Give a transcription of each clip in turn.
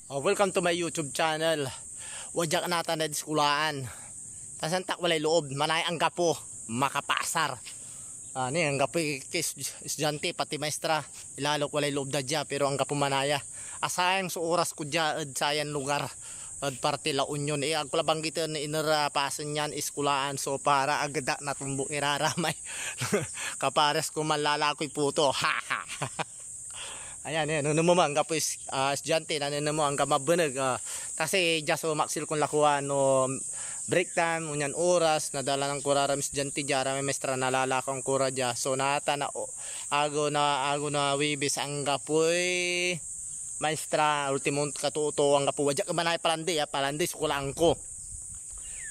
Welcome to my YouTube channel. Wadyak nata na diskulaan. Tasantak walay loob, manay ang gapo, makapasar. Ni ang gapo estudyante pati maestra, ilalok walay loob dadya pero ang gapo manaya. Asayang sa oras ko dya sayan lugar. Ad parte La Union ako labang gito na inarapasan yan iskulaan so para agada na tumbok iraramay. Kapares ko malalakoy puto. Ha ha. Ayan, ano mo ang gapo estudyante, ano mo ang gamabanag. Kasi just so maksil kong lakuha no break time, unyan oras, nadala ng kuraram estudyante dya, may mestra nalalakang kura dya. So nata na ago na wibis ang gapoy maestra, ultimo katuto ang gapo. Wadya ka manay palandi, sukulaan ko.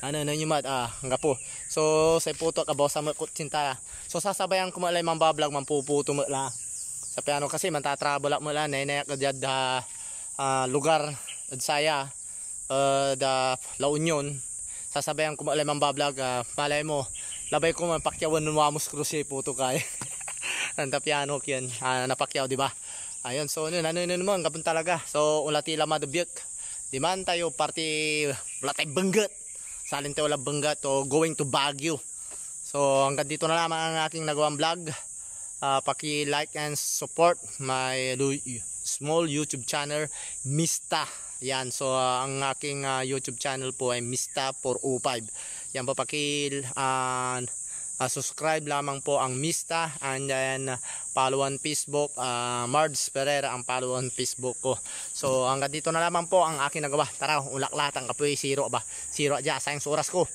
Ano nyo mat, ang gapo. So sa puto kabaw sa kutsinta. So sasabayan ko malay mambablog, mampuputo mala. Sa piano kasi mantatravel mo lang nayak kadyad lugar at saya da La Union. Sasabayan ko malay mambablog, malay mo labay ko mapakyawan ng Wamos Cruise puto kay. Nanta piano kyan napakyaw di ba? Ayun, so ano naman gapon talaga. So ulati lama dubyek. Di man tayo party wala tay banggat. Salin tayo wala banggat o going to Baguio. So hanggang dito na lamang ang aking nagawang vlog. Paki-like and support my small YouTube channel, Mista. Yan, so ang aking YouTube channel po ay Mista 405. Yan po, subscribe lamang po ang Mista, and then follow on Facebook, Mards Pereira ang follow on Facebook ko. So hanggang dito na lamang po ang aking nagawa. Tara, ulaklatang kapoy, siro dya, sayang sa oras ko.